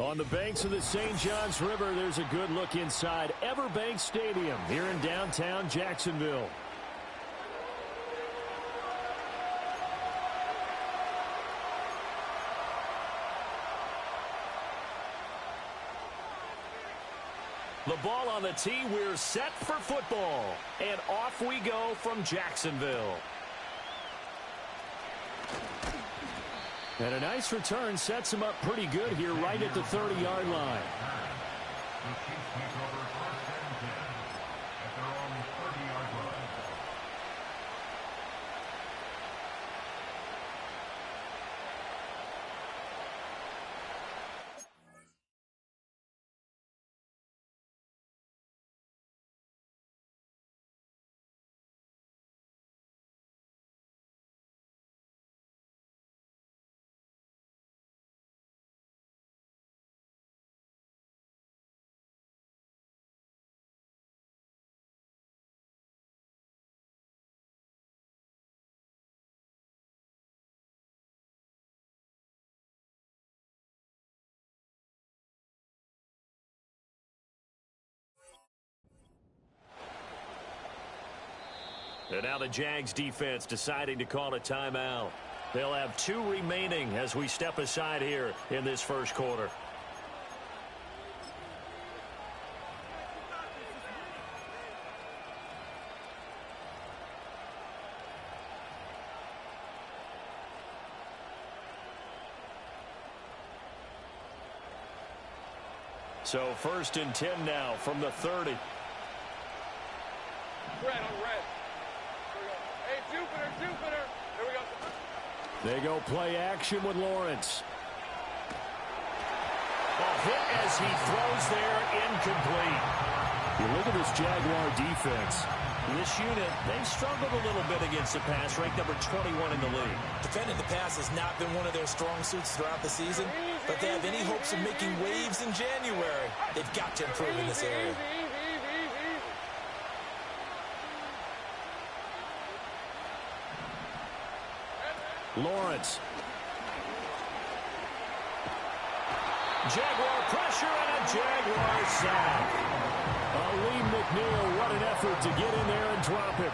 On the banks of the St. Johns River, there's a good look inside Everbank Stadium here in downtown Jacksonville. The ball on the tee, we're set for football. And off we go from Jacksonville. And a nice return sets him up pretty good here right at the 30-yard line. And now the Jags defense deciding to call a timeout. They'll have 2 remaining as we step aside here in this first quarter. So 1st and 10 now from the 30. Red on red. Jupiter. Here we go. They go play action with Lawrence. A hit as he throws there, incomplete. You look at this Jaguar defense. This unit, they've struggled a little bit against the pass, ranked number 21 in the league. Defending the pass has not been one of their strong suits throughout the season, but they have any hopes of making waves in January. They've got to improve in this area. Lawrence. Jaguar pressure and a Jaguar sack. Lee McNeil, what an effort to get in there and drop it.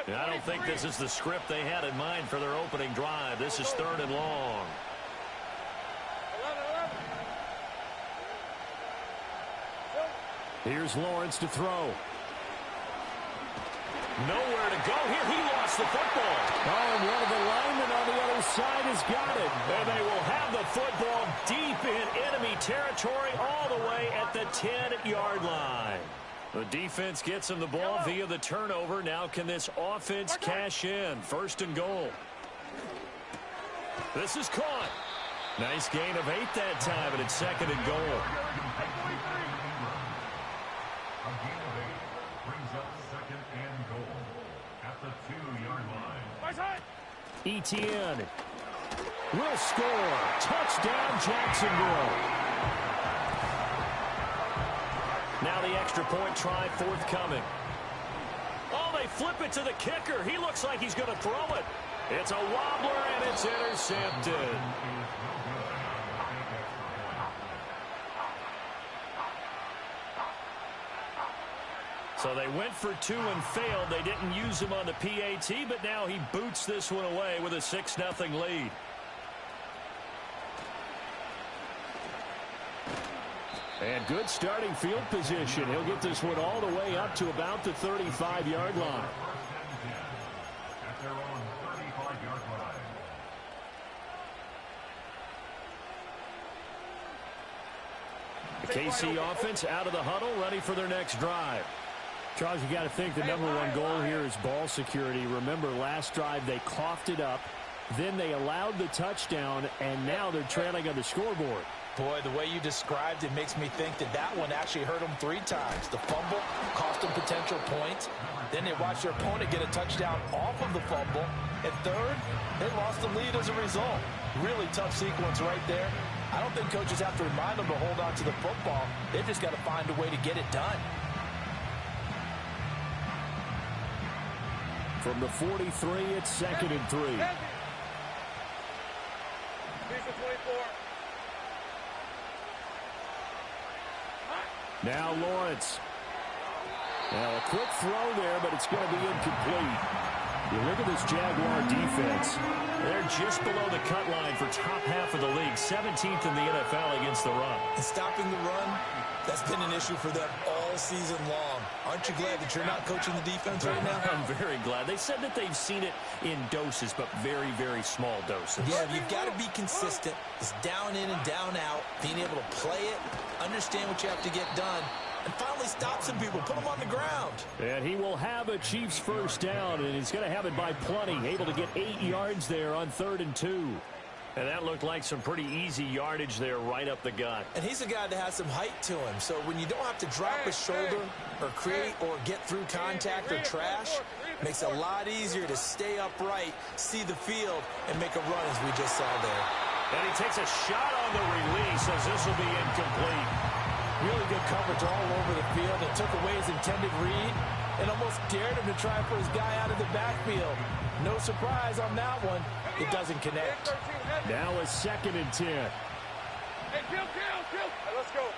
I don't think this is the script they had in mind for their opening drive. This is 3rd and long. 11. Here's Lawrence to throw. Nowhere to go here. He lost the football. Oh, and one of the linemen on the other side has got it. And they will have the football deep in enemy territory all the way at the 10-yard line. The defense gets him the ball via the turnover. Now can this offense cash in? 1st and goal. This is caught. Nice gain of 8 that time, and it's 2nd and goal. A gain of 8 brings up 2nd and goal at the 2-yard line. Etienne will score. Touchdown, Jacksonville. Now the extra point try forthcoming. Oh, they flip it to the kicker. He looks like he's going to throw it. It's a wobbler, and it's intercepted. So they went for 2 and failed. They didn't use him on the PAT, but now he boots this one away with a 6-0 lead. And good starting field position. He'll get this one all the way up to about the 35-yard line. At their own 35-yard line. The KC offense out of the huddle, ready for their next drive. Charles, you got to think the #1 goal here is ball security. Remember, last drive they coughed it up. Then they allowed the touchdown, and now they're trailing on the scoreboard. Boy, the way you described it makes me think that one actually hurt them 3 times. The fumble cost them potential points. Then they watched their opponent get a touchdown off of the fumble. And third, they lost the lead as a result. Really tough sequence right there. I don't think coaches have to remind them to hold on to the football. They've just got to find a way to get it done. From the 43, it's 2nd and 3. Now Lawrence. Now a quick throw there, but it's going to be incomplete. You look at this Jaguar defense. They're just below the cut line for top half of the league. 17th in the NFL against the run. And stopping the run, that's been an issue for them all season long. Aren't you glad that you're not coaching the defense right now? I'm very glad. They said that they've seen it in doses, but very, very small doses. Yeah, you've got to be consistent. It's down in and down out. Being able to play it, understand what you have to get done, and finally stop some people, put them on the ground. And he will have a Chiefs first down, and he's going to have it by plenty. Able to get 8 yards there on 3rd and 2. And that looked like some pretty easy yardage there right up the gut. And he's a guy that has some height to him. So when you don't have to drop a shoulder or create or get through contact or trash, makes it a lot easier to stay upright, see the field, and make a run as we just saw there. And he takes a shot on the release as this will be incomplete. Really good coverage all over the field. It took away his intended read and almost dared him to try and put his guy out of the backfield. No surprise on that one. It doesn't connect. Now a 2nd and 10. Hey, kill. Hey, let's go.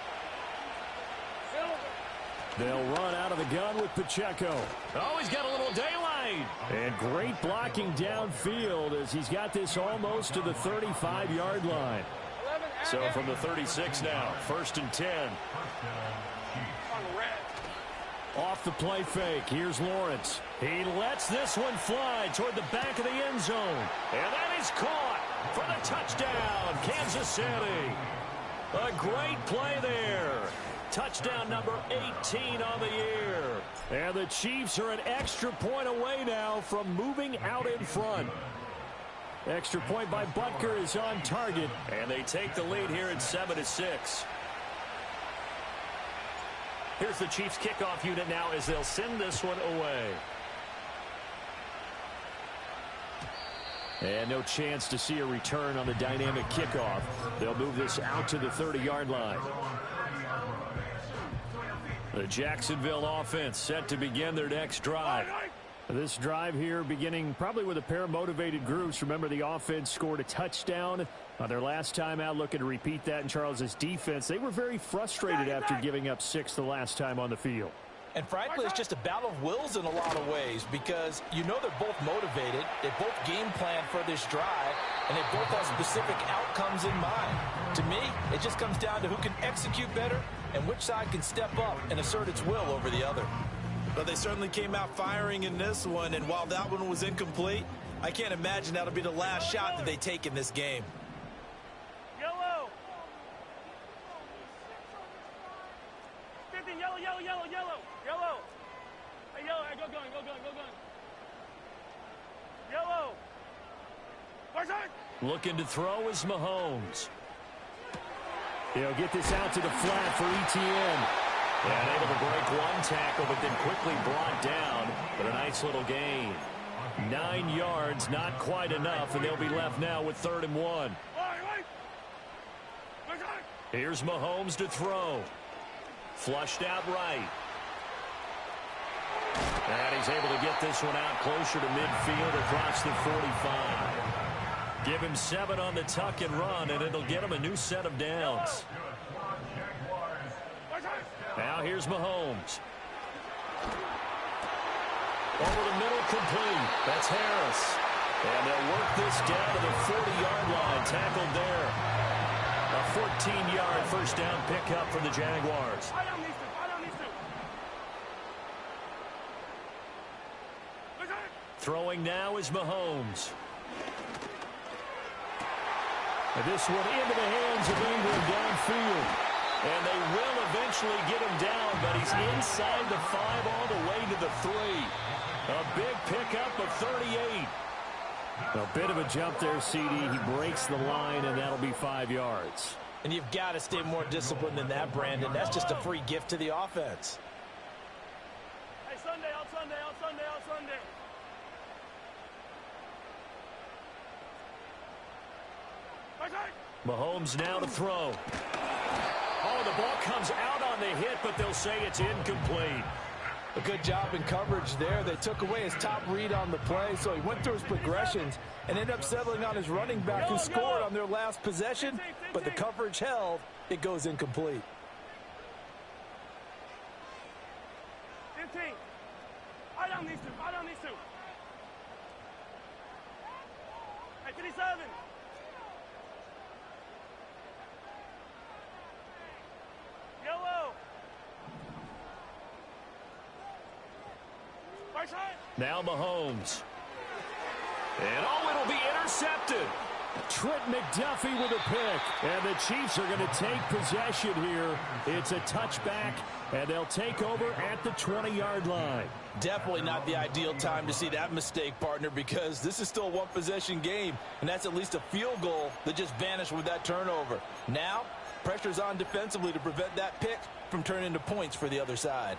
They'll run out of the gun with Pacheco. Oh, he's got a little daylight. And great blocking downfield as he's got this almost to the 35-yard line. So from the 36 now, 1st and 10. Off the play fake, here's Lawrence. He lets this one fly toward the back of the end zone. And that is caught for the touchdown, Kansas City. A great play there. Touchdown number 18 on the year. And the Chiefs are an extra point away now from moving out in front. Extra point by Butker is on target, and they take the lead here at 7-6. Here's the Chiefs kickoff unit now as they'll send this one away. And no chance to see a return on the dynamic kickoff. They'll move this out to the 30-yard line. The Jacksonville offense set to begin their next drive. This drive here beginning probably with a pair of motivated groups. Remember, the offense scored a touchdown on their last time out. Looking to repeat that in Charles's defense. They were very frustrated after giving up 6 the last time on the field. And frankly, it's just a battle of wills in a lot of ways because you know they're both motivated. They both game plan for this drive, and they both have specific outcomes in mind. To me, it just comes down to who can execute better and which side can step up and assert its will over the other. But they certainly came out firing in this one, and while that one was incomplete, I can't imagine that'll be the last shot that they take in this game. Yellow. 50, yellow. Hey, yellow, hey, go going. Yellow. Looking to throw is Mahomes. He'll get this out to the flat for Etienne. And able to break one tackle, but then quickly brought down. But a nice little gain. 9 yards, not quite enough, and they'll be left now with 3rd and 1. Here's Mahomes to throw. Flushed out right. And he's able to get this one out closer to midfield across the 45. Give him 7 on the tuck and run, and it'll get him a new set of downs. Now here's Mahomes. Over the middle, complete. That's Harris. And they'll work this down to the 40-yard line. Tackled there. A 14-yard first down pickup for the Jaguars. Throwing now is Mahomes. And this one into the hands of Ingram downfield. And they will eventually get him down, but he's inside the 5 all the way to the 3. A big pickup of 38. A bit of a jump there, CD. He breaks the line, and that'll be 5 yards. And you've got to stay more disciplined than that, Brandon. That's just a free gift to the offense. Hey, Sunday, out Sunday, out Sunday, out Sunday. Mahomes now to throw. Oh, the ball comes out on the hit, but they'll say it's incomplete. A good job in coverage there. They took away his top read on the play, so he went through his progressions and ended up settling on his running back who scored on their last possession, but the coverage held. It goes incomplete. 15. I don't need to. I don't need to. Hey, 37. Yellow. Right side. Now Mahomes. And oh, it'll be intercepted. Trent McDuffie with a pick. And the Chiefs are going to take possession here. It's a touchback, and they'll take over at the 20-yard line. Definitely not the ideal time to see that mistake, partner, because this is still a one-possession game, and that's at least a field goal that just vanished with that turnover. Now, pressure's on defensively to prevent that pick from turning into points for the other side.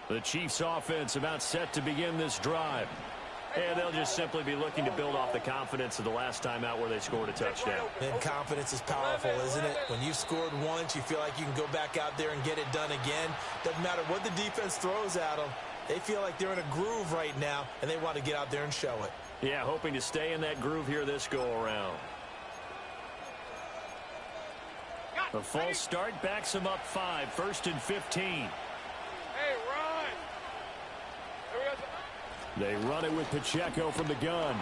The Chiefs offense about set to begin this drive. And they'll just simply be looking to build off the confidence of the last time out where they scored a touchdown. And confidence is powerful, isn't it? When you've scored once, you feel like you can go back out there and get it done again. Doesn't matter what the defense throws at them. They feel like they're in a groove right now, and they want to get out there and show it. Yeah, hoping to stay in that groove here this go-around. A false start backs them up 5, 1st and 15. Hey, run. They run it with Pacheco from the gun.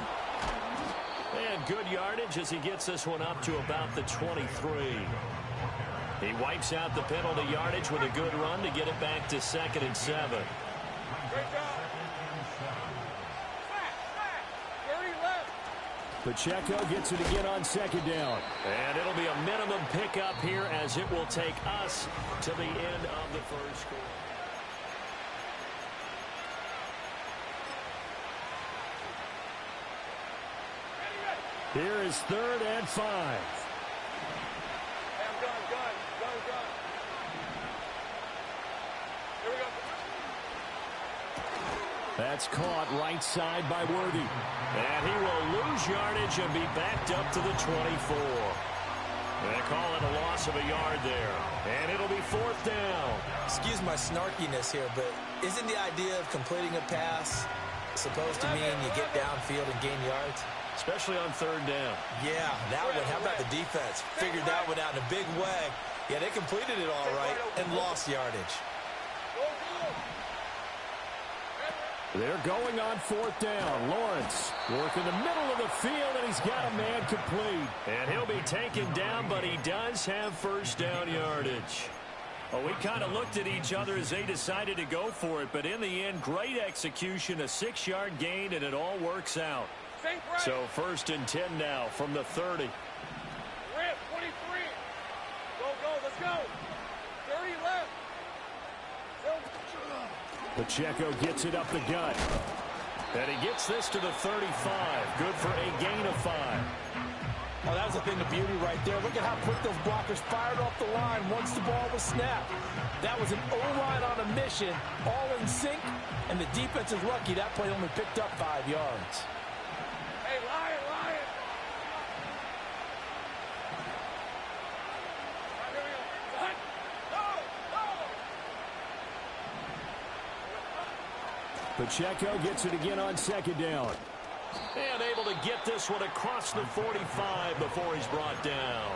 And good yardage as he gets this one up to about the 23. He wipes out the penalty yardage with a good run to get it back to 2nd and 7. Great job. Pacheco gets it again on 2nd down. And it'll be a minimum pickup here as it will take us to the end of the first quarter. Here is 3rd and 5. Hey, I'm done. Here we go. That's caught right side by Worthy. And he will lose yardage and be backed up to the 24. They call it a loss of a yard there. And it'll be 4th down. Excuse my snarkiness here, but isn't the idea of completing a pass supposed to mean you get downfield and gain yards? Especially on 3rd down. Yeah, that one. How about the defense? Figured that one out in a big way. Yeah, they completed it all right and lost yardage. They're going on 4th down. Lawrence working the middle of the field, and he's got a man complete. And he'll be taken down, but he does have 1st down yardage. Well, we kind of looked at each other as they decided to go for it, but in the end, great execution, a 6-yard gain, and it all works out. So 1st and 10 now from the 30. Rip, 23. Go, let's go. 30 left. Pacheco gets it up the gut. And he gets this to the 35. Good for a gain of 5. Oh, that was a thing of beauty right there. Look at how quick those blockers fired off the line once the ball was snapped. That was an O-line on a mission, all in sync, and the defense is lucky that play only picked up 5 yards. Hey, Lion. Pacheco gets it again on 2nd down. And able to get this one across the 45 before he's brought down.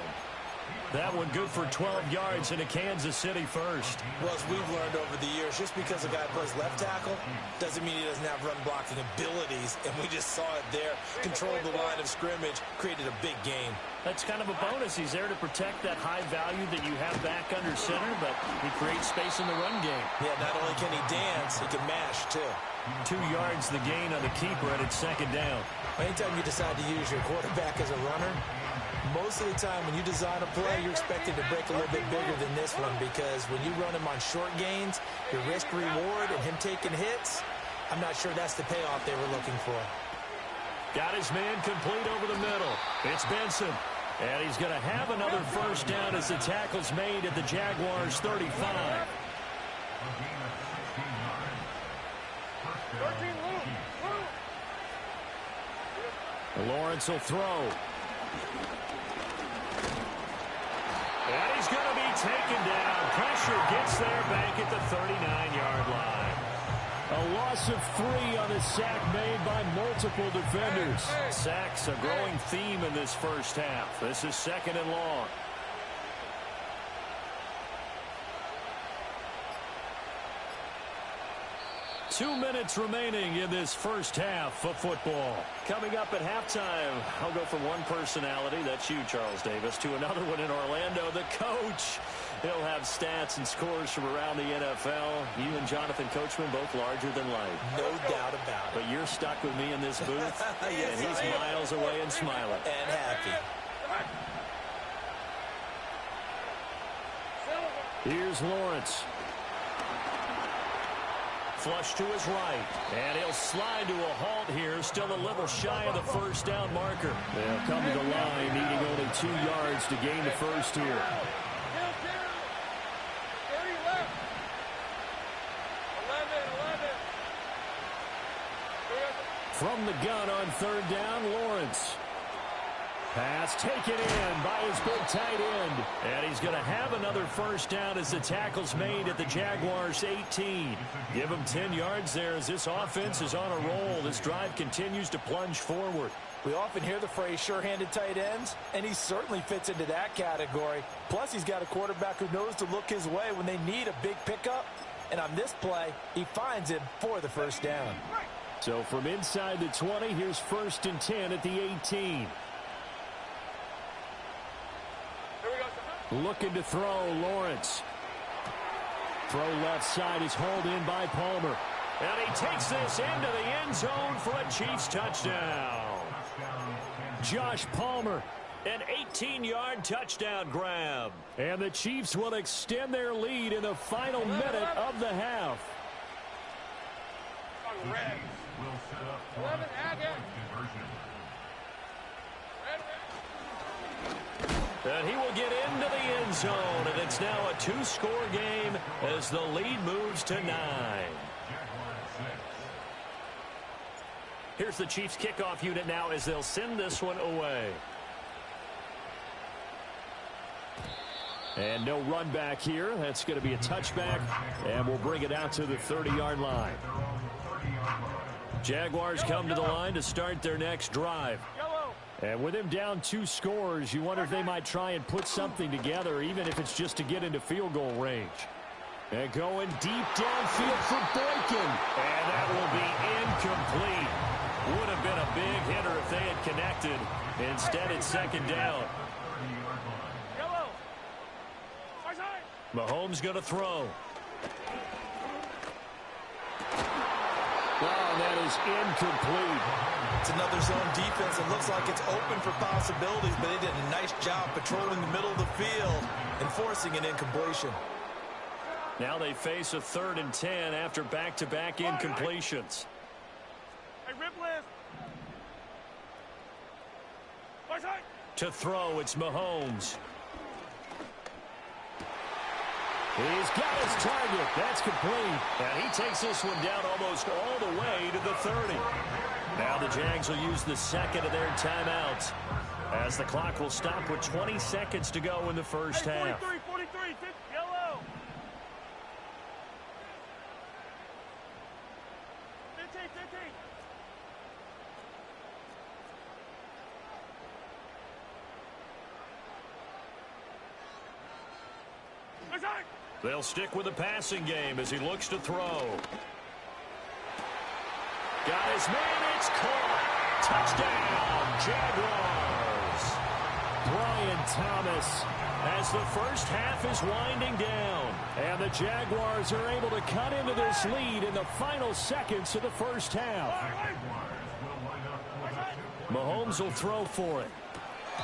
That one good for 12 yards into Kansas City first. Well, as we've learned over the years, just because a guy plays left tackle doesn't mean he doesn't have run blocking abilities. And we just saw it there. Controlled the line of scrimmage, created a big gain. That's kind of a bonus. He's there to protect that high value that you have back under center, but he creates space in the run game. Yeah, not only can he dance, he can mash, too. 2 yards the gain on the keeper, and it's 2nd down. Anytime you decide to use your quarterback as a runner, most of the time when you design a play, you're expected to break a little bit bigger than this one, because when you run him on short gains, your risk-reward and him taking hits, I'm not sure that's the payoff they were looking for. Got his man complete over the middle. It's Benson. And he's going to have another first down as the tackle's made at the Jaguars' 35. Lawrence will throw. And he's going to be taken down. Pressure gets there back at the 39-yard line. A loss of 3 on a sack made by multiple defenders. Sacks a growing theme in this first half. This is 2nd and long. Two minutes remaining in this first half of football. Coming up at halftime, I'll go from one personality, that's you, Charles Davis, to another one in Orlando, the coach. He'll have stats and scores from around the NFL. You and Jonathan Coachman both larger than life. No doubt about it. But you're stuck with me in this booth, yes, and he's miles away and smiling. And happy. Here's Lawrence. Flush to his right, and he'll slide to a halt here, still a little shy of the first down marker. They'll come to the line, needing only 2 yards to gain the first here. From the gun on 3rd down, Lawrence. Pass taken in by his big tight end. And he's going to have another first down as the tackle's made at the Jaguars' 18. Give him 10 yards there as this offense is on a roll. This drive continues to plunge forward. We often hear the phrase sure-handed tight ends, and he certainly fits into that category. Plus, he's got a quarterback who knows to look his way when they need a big pickup. And on this play, he finds him for the first down. So from inside the 20, here's 1st and 10 at the 18. Looking to throw, Lawrence. Throw left side is hauled in by Palmer. And he takes this into the end zone for a Chiefs touchdown. Josh Palmer, an 18-yard touchdown grab. And the Chiefs will extend their lead in the final minute of the half. And he will get into the end zone, and it's now a 2-score game as the lead moves to 9. Here's the Chiefs kickoff unit now as they'll send this one away. And no run back here. That's going to be a touchback, and we'll bring it out to the 30-yard line. Jaguars come to the line to start their next drive. And with him down 2 scores, you wonder if they might try and put something together, even if it's just to get into field goal range. And going deep downfield for Boykin. And that will be incomplete. Would have been a big hitter if they had connected. Instead, it's 2nd down. Mahomes going to throw. Oh, that is incomplete. It's another zone defense. It looks like it's open for possibilities, but they did a nice job patrolling the middle of the field and forcing an incompletion. Now they face a 3rd and 10 after back-to-back incompletions. Hey, Ripley. To throw, it's Mahomes. He's got his target. That's complete. And he takes this one down almost all the way to the 30. Now the Jags will use the 2nd of their timeouts as the clock will stop with 20 seconds to go in the first half. 43, yellow. 15. They'll stick with the passing game as he looks to throw. Got his man, it's caught. Touchdown, Jaguars. Brian Thomas as the first half is winding down. And the Jaguars are able to cut into this lead in the final seconds of the first half. Mahomes will throw for it.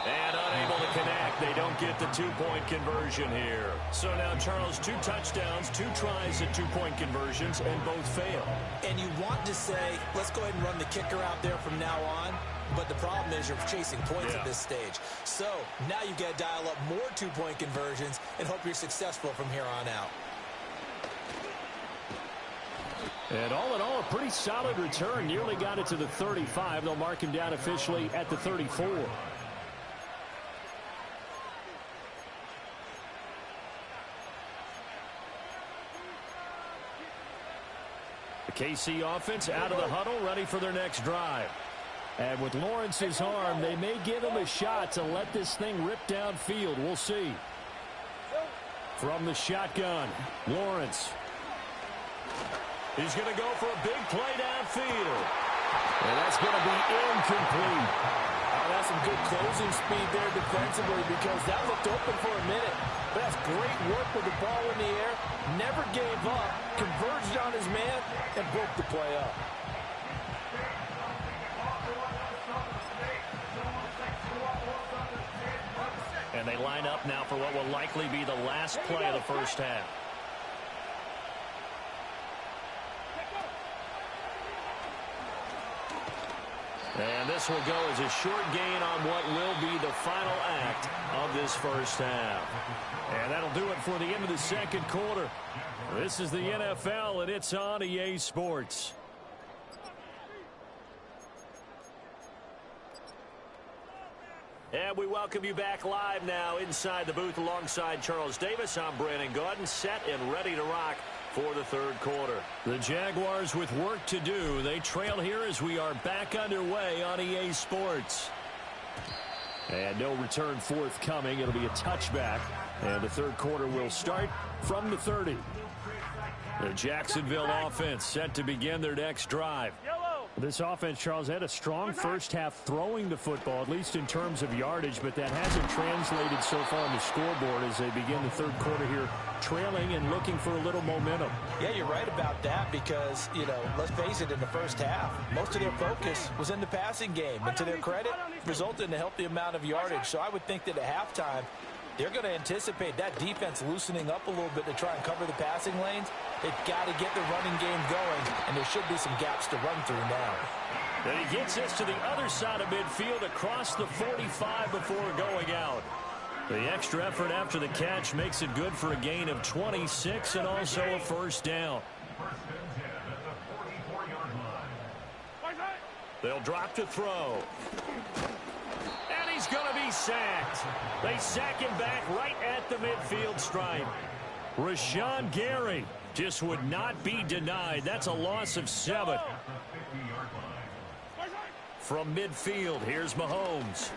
And unable to connect. They don't get the 2-point conversion here. So now, Charles, 2 touchdowns, 2 tries at 2-point conversions, and both fail. And you want to say, let's go ahead and run the kicker out there from now on. but the problem is you're chasing points at this stage. So now you've got to dial up more two-point conversions and hope you're successful from here on out. And all in all, a pretty solid return. Nearly got it to the 35. They'll mark him down officially at the 34. The KC offense out of the huddle, ready for their next drive. And with Lawrence's arm, they may give him a shot to let this thing rip downfield. We'll see. From the shotgun, Lawrence. He's going to go for a big play downfield. And that's going to be incomplete. Oh, that's some good closing speed there defensively because that looked open for a minute. But that's great work with the ball in the air. Never gave up, converged on his man, and broke the play up. And they line up now for what will likely be the last play of the first half. And this will go as a short gain on what will be the final act of this first half. And that'll do it for the end of the second quarter. This is the NFL, and it's on EA Sports. And we welcome you back live now inside the booth alongside Charles Davis. I'm Brandon Gaudin, set and ready to rock for the third quarter. The Jaguars with work to do. They trail here as we are back underway on EA Sports. And no return forthcoming. It'll be a touchback. And the third quarter will start from the 30. The Jacksonville offense set to begin their next drive. This offense, Charles, had a strong first half throwing the football, at least in terms of yardage, but that hasn't translated so far on the scoreboard as they begin the third quarter here, trailing and looking for a little momentum. Yeah, you're right about that because, let's face it, in the first half, most of their focus was in the passing game. And to their credit, resulted in a healthy amount of yardage. So I would think that at halftime, they're going to anticipate that defense loosening up a little bit to try and cover the passing lanes. They've got to get the running game going, and there should be some gaps to run through now. And he gets us to the other side of midfield across the 45 before going out. The extra effort after the catch makes it good for a gain of 26 and also a first down. They'll drop to throw. And he's going to be sacked. They sack him back right at the midfield stripe. Rashawn Gary just would not be denied. That's a loss of 7. From midfield, here's Mahomes.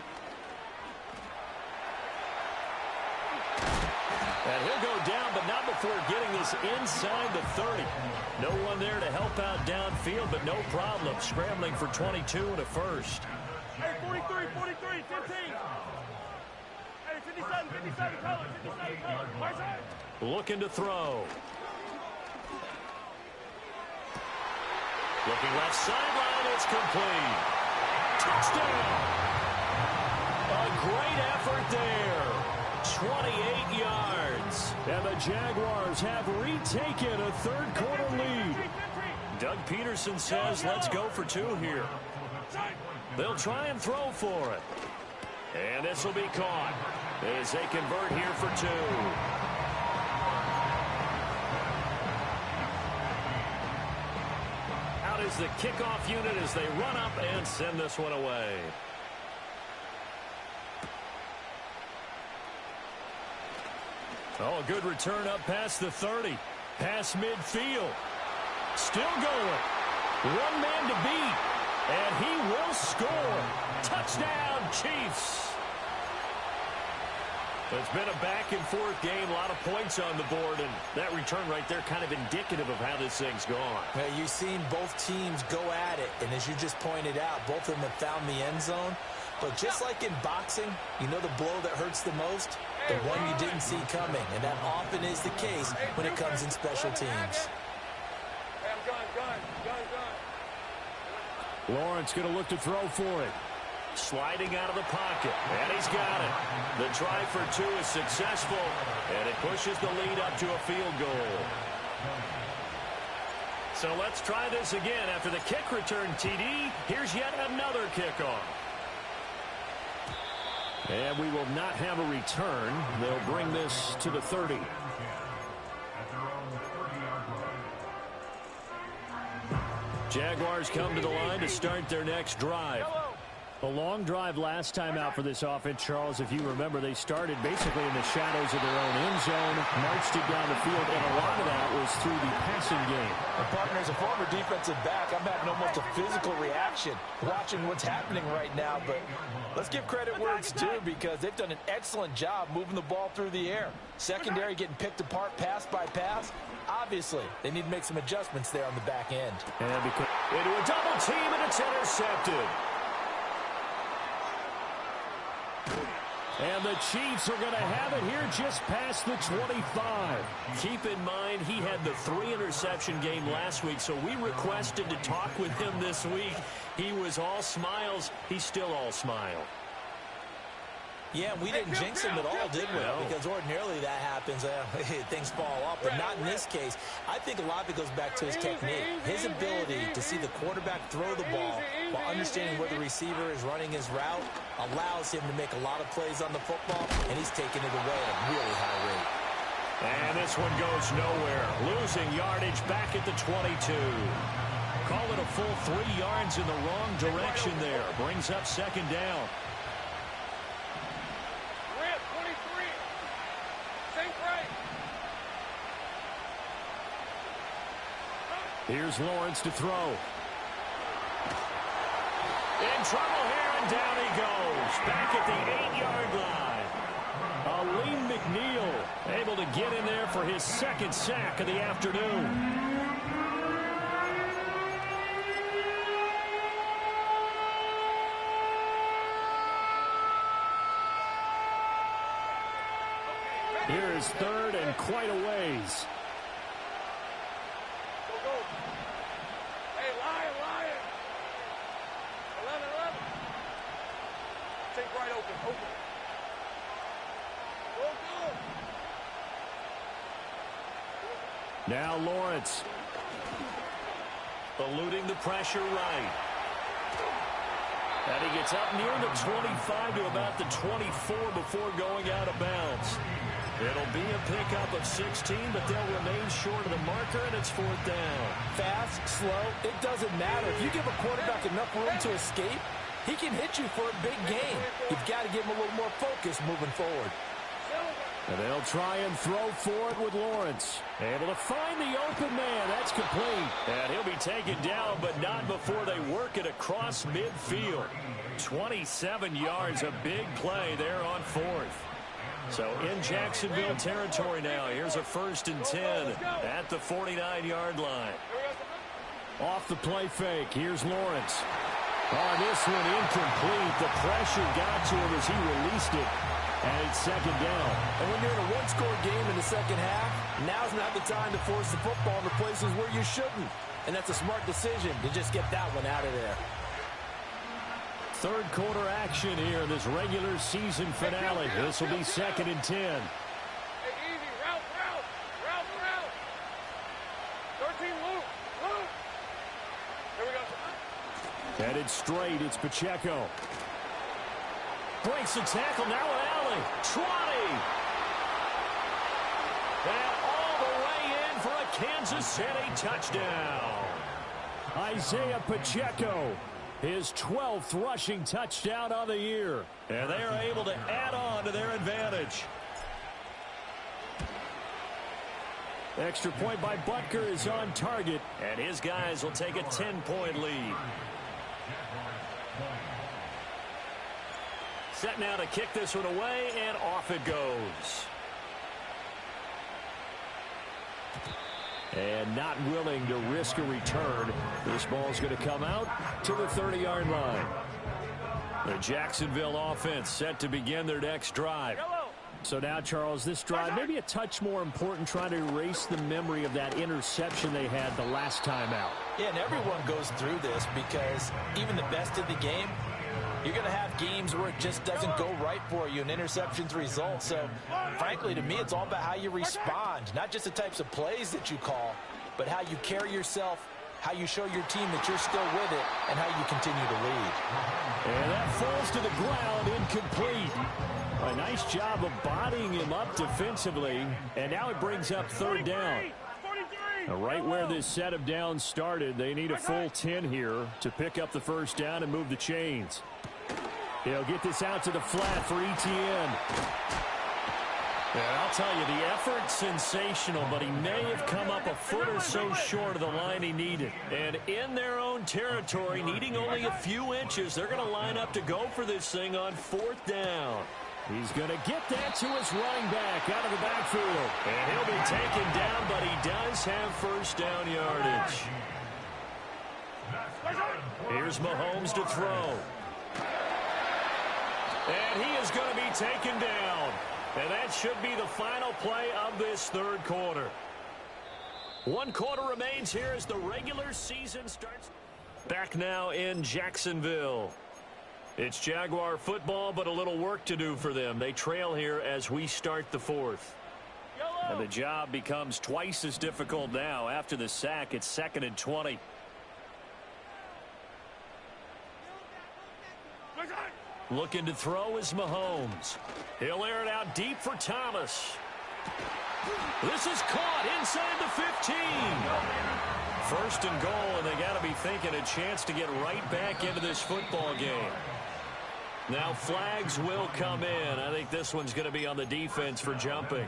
And he'll go down, but not before getting this inside the 30. No one there to help out downfield, but no problem. Scrambling for 22 and a first. Hey, 43, 43, 15. Hey, 57, 57, color, 57, color. Right side. Looking to throw. Looking left sideline, it's complete. Touchdown! A great effort there. 28 yards. And the Jaguars have retaken a third quarter lead. Doug Peterson says, let's go for 2 here. They'll try and throw for it. And this will be caught as they convert here for 2. Out is the kickoff unit as they run up and send this one away. Oh, a good return up past the 30. Past midfield. Still going. One man to beat. And he will score. Touchdown, Chiefs. It's been a back-and-forth game, a lot of points on the board, and that return right there kind of indicative of how this thing's gone. Now, you've seen both teams go at it, and as you just pointed out, both of them have found the end zone. But just like in boxing, you know the blow that hurts the most? The one you didn't see coming, and that often is the case when it comes in special teams. Lawrence going to look to throw for it. Sliding out of the pocket, and he's got it. The try for 2 is successful, and it pushes the lead up to a field goal. So let's try this again. After the kick return TD, here's yet another kickoff. And we will not have a return. They'll bring this to the 30. Jaguars come to the line to start their next drive. A long drive last time out for this offense, Charles. If you remember, they started basically in the shadows of their own end zone, marched it down the field, and a lot of that was through the passing game. And partner, as a former defensive back, I'm having almost a physical reaction watching what's happening right now. But let's give credit where it's due, because they've done an excellent job moving the ball through the air. Secondary getting picked apart pass by pass. Obviously, they need to make some adjustments there on the back end. And into a double team, and it's intercepted. And the Chiefs are going to have it here just past the 25. Keep in mind, he had the 3-interception game last week, so we requested to talk with him this week. He was all smiles. He's still all smile. Yeah, we didn't jinx him at all, did we? No. Because ordinarily that happens, things fall off, but not in this case. I think a lot of it goes back to his technique. His ability to see the quarterback throw the ball while understanding where the receiver is running his route allows him to make a lot of plays on the football, and he's taking it away at a really high rate. And this one goes nowhere. Losing yardage back at the 22. Call it a full 3 yards in the wrong direction there. Brings up second down. Here's Lawrence to throw. In trouble here, and down he goes. Back at the 8-yard line. Aleem McNeil able to get in there for his second sack of the afternoon. Here's third and quite a ways. Now Lawrence. Eluding the pressure right. And he gets up near the 25 to about the 24 before going out of bounds. It'll be a pickup of 16, but they'll remain short of the marker, and it's fourth down. Fast, slow, it doesn't matter. If you give a quarterback enough room to escape, he can hit you for a big gain. You've got to give him a little more focus moving forward. And they'll try and throw for it with Lawrence. Able to find the open man. That's complete. And he'll be taken down, but not before they work it across midfield. 27 yards, a big play there on fourth. So in Jacksonville territory now. Here's a 1st and 10 at the 49-yard line. Off the play fake. Here's Lawrence. On this one, incomplete. The pressure got to him as he released it. And it's second down. And when you're in a one-score game in the second half, now's not the time to force the football to places where you shouldn't. And that's a smart decision to just get that one out of there. Third quarter action here in this regular season finale. This will be 2nd and 10. Hey, easy. Route. 13, loop. Here we go. Headed straight, it's Pacheco. Breaks the tackle, now an alley. 20. And all the way in for a Kansas City touchdown. Isaiah Pacheco, his 12th rushing touchdown on the year. And they are able to add on to their advantage. Extra point by Butker is on target, and his guys will take a 10-point lead. Set now to kick this one away, and off it goes. And not willing to risk a return. This ball's going to come out to the 30-yard line. The Jacksonville offense set to begin their next drive. So now, Charles, this drive maybe a touch more important, trying to erase the memory of that interception they had the last time out. Yeah, and everyone goes through this because even the best in the game, you're going to have games where it just doesn't go right for you, and interceptions result. So, frankly, to me, it's all about how you respond, not just the types of plays that you call, but how you carry yourself, how you show your team that you're still with it, and how you continue to lead. And that falls to the ground, incomplete. A nice job of bodying him up defensively. And now it brings up third down. Right where this set of downs started, they need a full 10 here to pick up the first down and move the chains. He'll get this out to the flat for Etienne. And I'll tell you, the effort's sensational, but he may have come up a foot or so short of the line he needed. And in their own territory, needing only a few inches, they're going to line up to go for this thing on fourth down. He's going to get that to his running back out of the backfield. And he'll be taken down, but he does have first down yardage. Here's Mahomes to throw. And he is going to be taken down. And that should be the final play of this third quarter. 1 quarter remains here as the regular season starts. Back now in Jacksonville. It's Jaguar football, but a little work to do for them. They trail here as we start the fourth. And the job becomes twice as difficult now. After the sack, it's 2nd and 20. Looking to throw is Mahomes. He'll air it out deep for Thomas. This is caught inside the 15. 1st and goal, and they got to be thinking a chance to get right back into this football game. Now flags will come in. I think this one's going to be on the defense for jumping.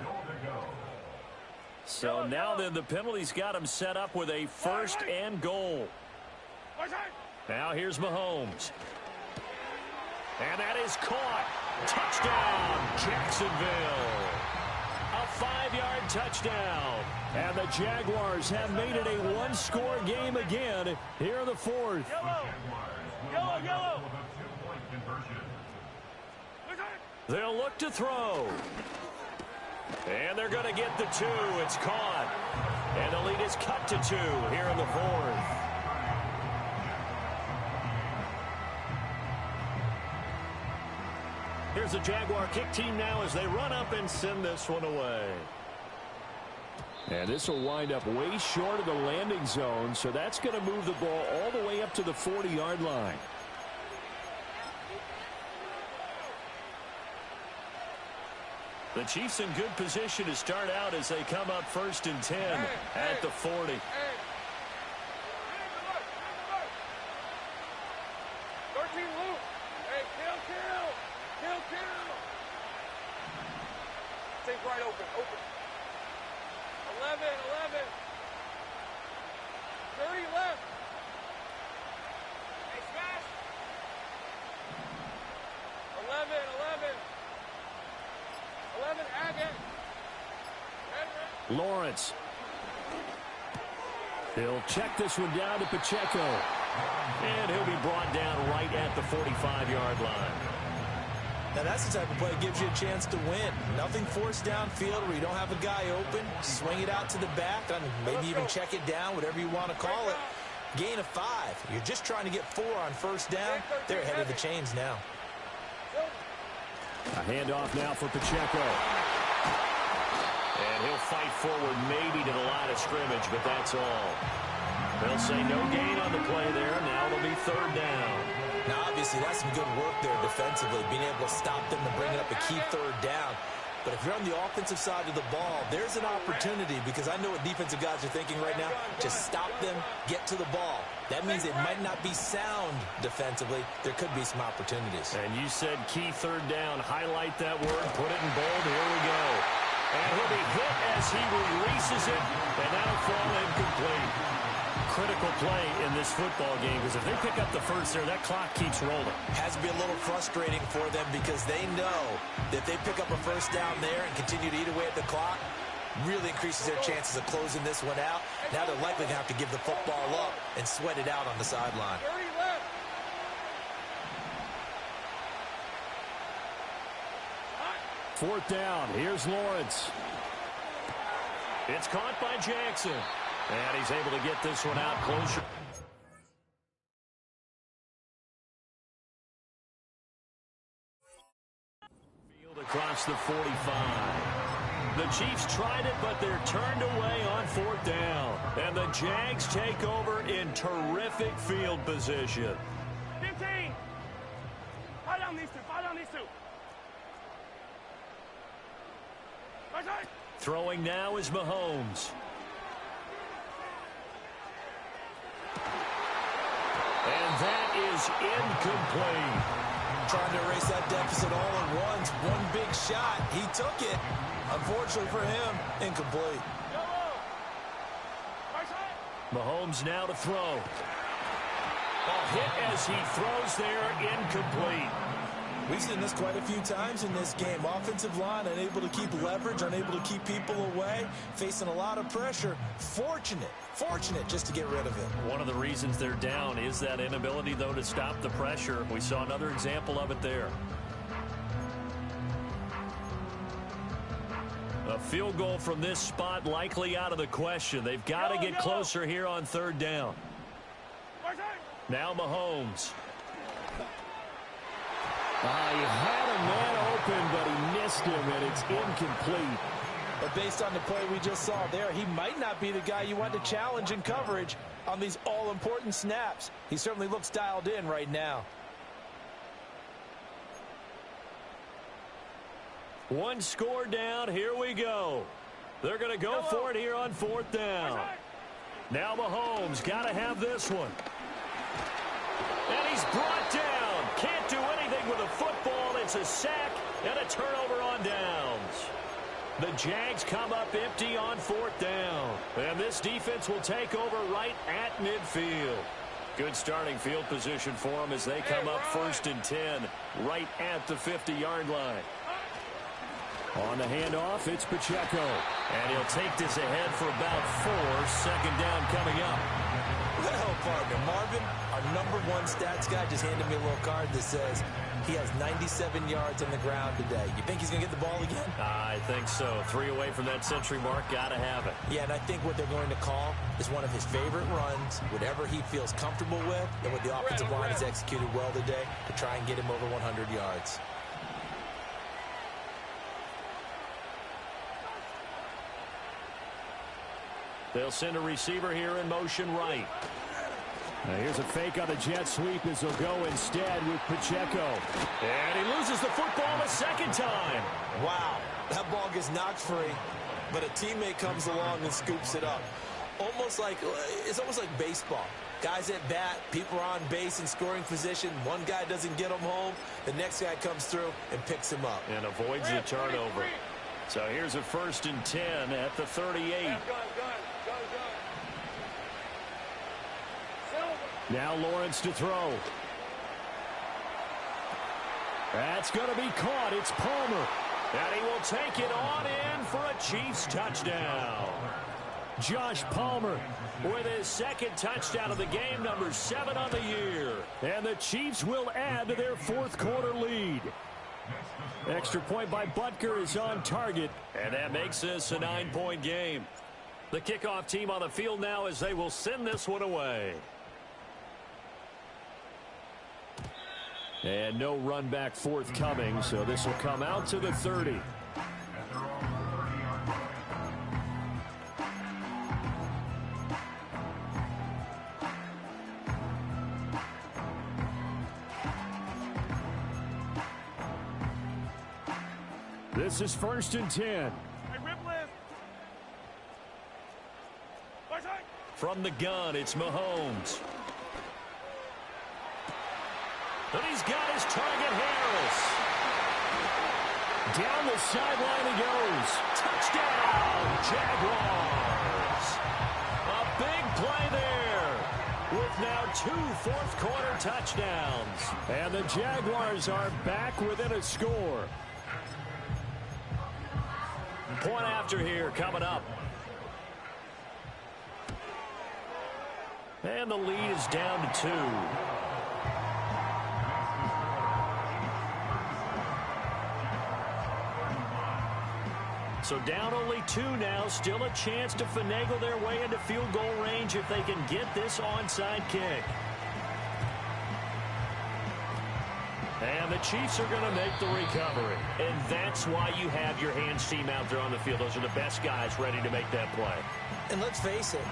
So now then the penalty's got him set up with a 1st and goal. Now here's Mahomes. And that is caught. Touchdown, Jacksonville. A 5-yard touchdown. And the Jaguars have made it a one-score game again here in the fourth. Yellow. They'll look to throw. And they're going to get the 2. It's caught. And the lead is cut to 2 here in the fourth. Here's the Jaguar kick team now as they run up and send this one away. And this will wind up way short of the landing zone, so that's going to move the ball all the way up to the 40-yard line. The Chiefs in good position to start out as they come up 1st and 10 at the 40. 13 loop. Hey, kill. Take right open. 11. 30 left. Hey, smash. 11 again. Lawrence. He'll check this one down to Pacheco. And he'll be brought down right at the 45-yard line. Now that's the type of play that gives you a chance to win. Nothing forced downfield where you don't have a guy open. Swing it out to the back, and maybe even check it down, whatever you want to call it. Gain of 5. You're just trying to get 4 on first down. They're ahead of the chains now. A handoff now for Pacheco. And he'll fight forward maybe to the line of scrimmage, but that's all. They'll say no gain on the play there. Now it'll be 3rd down. Now, obviously, that's some good work there defensively, being able to stop them and bringing up a key 3rd down. But if you're on the offensive side of the ball, there's an opportunity, because I know what defensive guys are thinking right now. Just stop them, get to the ball. That means it might not be sound defensively. There could be some opportunities. And you said key 3rd down. Highlight that word. Put it in bold. Here we go. And he'll be hit as he releases it. And that'll fall incomplete. Critical play in this football game, because if they pick up the first there, that clock keeps rolling. Has to be a little frustrating for them, because they know that they pick up a first down there and continue to eat away at the clock, really increases their chances of closing this one out. Now they're likely going to have to give the football up and sweat it out on the sideline. 30 left. Fourth down. Here's Lawrence. It's caught by Jackson. And he's able to get this one out closer. Field across the 45. The Chiefs tried it, but they're turned away on 4th down. And the Jags take over in terrific field position. 15. down these two. Foul down these two. Right side. Throwing now is Mahomes. And that is incomplete. Trying to erase that deficit all at once. One big shot. He took it. Unfortunately for him, incomplete. Right side. Mahomes now to throw. A hit as he throws there, incomplete. We've seen this quite a few times in this game. Offensive line unable to keep leverage, unable to keep people away, facing a lot of pressure. Fortunate just to get rid of it. One of the reasons they're down is that inability, though, to stop the pressure. We saw another example of it there. A field goal from this spot likely out of the question. They've got to get closer here on third down. Right side. Now Mahomes. He had a man open, but he missed him, and it's incomplete. But based on the play we just saw there, he might not be the guy you want to challenge in coverage on these all-important snaps. He certainly looks dialed in right now. One score down. Here we go. They're going to go for it here on fourth down. Now Mahomes got to have this one. And he's brought down. Can't do anything with a football. It's a sack and a turnover on downs. The Jags come up empty on fourth down. And this defense will take over right at midfield. Good starting field position for them as they come up 1st and 10 right at the 50-yard line. On the handoff, it's Pacheco. And he'll take this ahead for about 4. Second down coming up. Well, partner, Marvin, our #1 stats guy, just handed me a little card that says he has 97 yards on the ground today. You think he's going to get the ball again? I think so. 3 away from that century mark. Got to have it. Yeah, and I think what they're going to call is one of his favorite runs, whatever he feels comfortable with, and what the offensive line has executed well today to try and get him over 100 yards. They'll send a receiver here in motion right. Now here's a fake on the jet sweep as he'll go instead with Pacheco. And he loses the football a second time. Wow, that ball gets knocked free, but a teammate comes along and scoops it up. It's almost like baseball. Guys at bat, people are on base in scoring position. One guy doesn't get him home. The next guy comes through and picks him up. And avoids the turnover. So here's a 1st and 10 at the 38. Now Lawrence to throw. That's going to be caught. It's Palmer. And he will take it on in for a Chiefs touchdown. Josh Palmer with his 2nd touchdown of the game, number 7 on the year. And the Chiefs will add to their 4th quarter lead. Extra point by Butker is on target, and that makes this a 9-point game. The kickoff team on the field now as they will send this one away. And no run back forthcoming, so this will come out to the 30. This is 1st and 10. Hey, rip left. Right side. From the gun, it's Mahomes. And he's got his target, Harris. Down the sideline he goes. Touchdown, Jaguars. A big play there with now 2 fourth-quarter touchdowns. And the Jaguars are back within a score. Point after here coming up. And the lead is down to 2. So down only 2 now. Still a chance to finagle their way into field goal range if they can get this onside kick. And the Chiefs are going to make the recovery. And that's why you have your hands team out there on the field. Those are the best guys ready to make that play. And let's face it,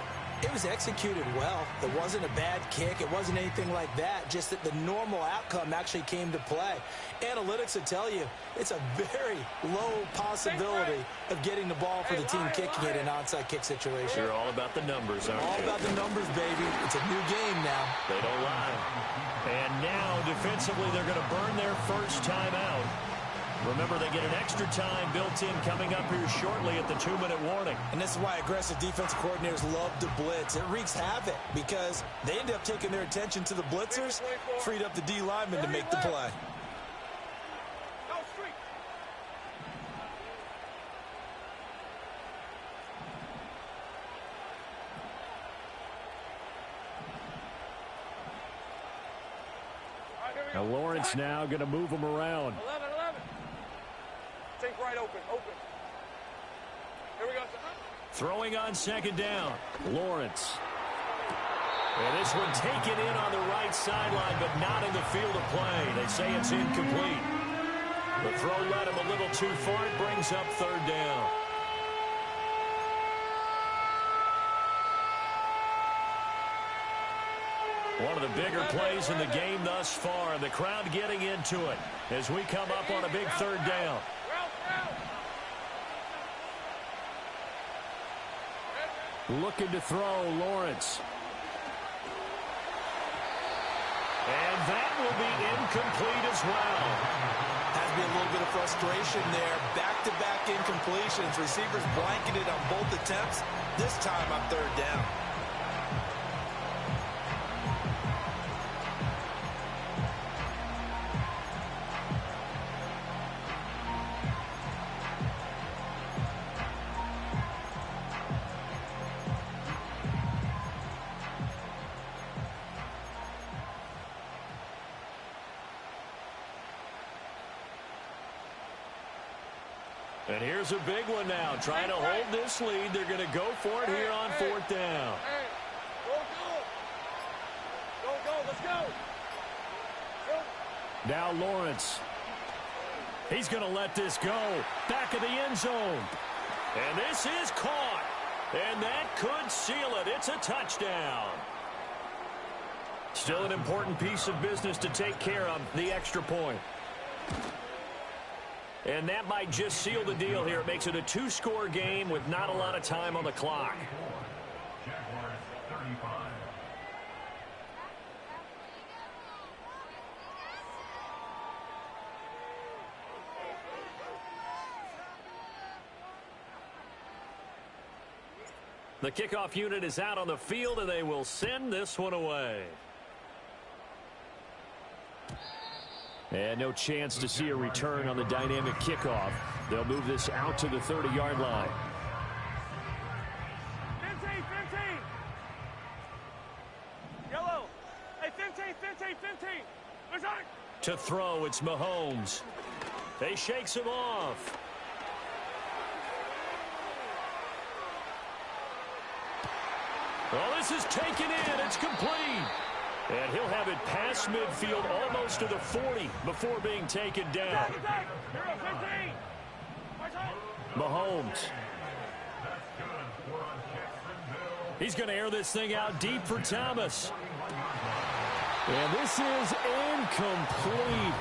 It was executed well. It wasn't a bad kick. It wasn't anything like that. Just that the normal outcome actually came to play. Analytics would tell you it's a very low possibility of getting the ball for the team kicking it in an onside kick situation. You're all about the numbers, aren't you? All about the numbers, baby. It's a new game now. They don't lie. And now, defensively, they're going to burn their first time out. Remember, they get an extra time built in coming up here shortly at the 2-minute warning. And this is why aggressive defensive coordinators love to blitz. It wreaks havoc because they end up taking their attention to the blitzers, freed up the D lineman to make the play. Now Lawrence now going to move them around. 11. Take right open. Here we go. Throwing on second down. Lawrence. And this one taken in on the right sideline, but not in the field of play. They say it's incomplete. The throw led him a little too far. It brings up third down. One of the bigger plays in the game thus far. The crowd getting into it as we come up on a big third down. Looking to throw, Lawrence. And that will be incomplete as well. Has to be a little bit of frustration there. Back-to-back incompletions. Receivers blanketed on both attempts. This time on third down. And here's a big one now. Trying to hold this lead. They're going to go for it here on fourth down. Go, let's go. Now Lawrence. He's going to let this go. Back of the end zone. And this is caught. And that could seal it. It's a touchdown. Still an important piece of business to take care of, the extra point. And that might just seal the deal here. It makes it a 2-score game with not a lot of time on the clock. Jaguars 35. The kickoff unit is out on the field, and they will send this one away. And no chance to see a return on the dynamic kickoff. They'll move this out to the 30-yard line. 15. Yellow. Hey, 15. Return. To throw, it's Mahomes. He shakes him off. Well, this is taken in. It's complete. And he'll have it past midfield almost to the 40 before being taken down. Mahomes. He's going to air this thing out deep for Thomas. And this is incomplete.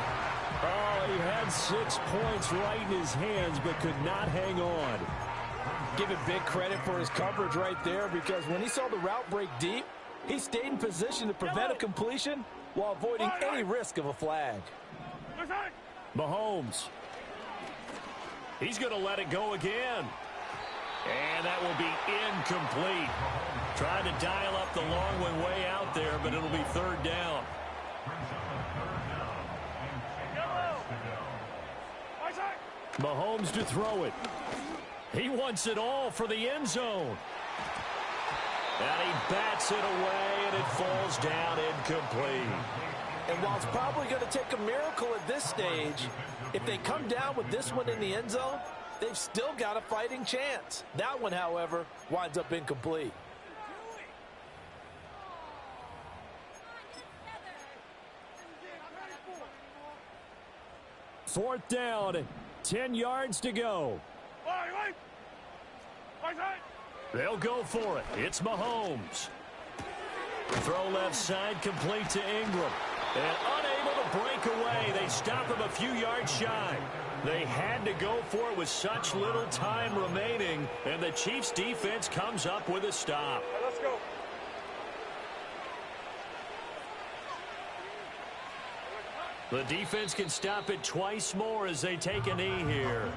Oh, he had 6 points right in his hands but could not hang on. Give it big credit for his coverage right there, because when he saw the route break deep, he stayed in position to prevent a completion while avoiding any risk of a flag. Mahomes. He's going to let it go again. And that will be incomplete. Trying to dial up the long one way out there, but it'll be third down. Mahomes to throw it. He wants it all for the end zone. And he bats it away, and it falls down incomplete. And while it's probably going to take a miracle at this stage, if they come down with this one in the end zone, they've still got a fighting chance. That one, however, winds up incomplete. Fourth down, 10 yards to go. They'll go for it. It's Mahomes. Throw left side, complete to Ingram. And unable to break away. They stop him a few yards shy. They had to go for it with such little time remaining. And the Chiefs defense comes up with a stop. Let's go. The defense can stop it twice more as they take a knee here.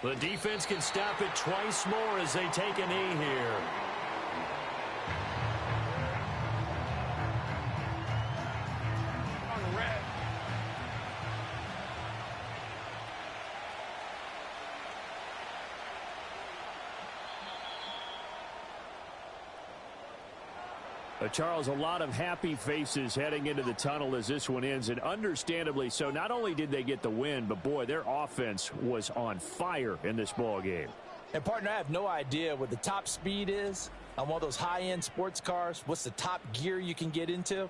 The defense can stop it twice more as they take a knee here. On the red. Charles, a lot of happy faces heading into the tunnel as this one ends, and understandably so. Not only did they get the win, but boy, their offense was on fire in this ball game. And partner, I have no idea what the top speed is on one of those high-end sports cars. What's the top gear you can get into?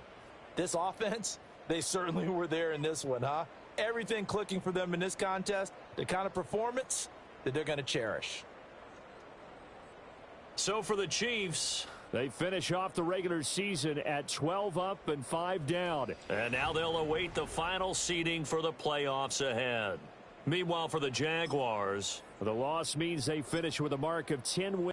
This offense, they certainly were there in this one, huh? Everything clicking for them in this contest, the kind of performance that they're going to cherish. So for the Chiefs, they finish off the regular season at 12 up and 5 down. And now they'll await the final seeding for the playoffs ahead. Meanwhile, for the Jaguars, the loss means they finish with a mark of 10 wins.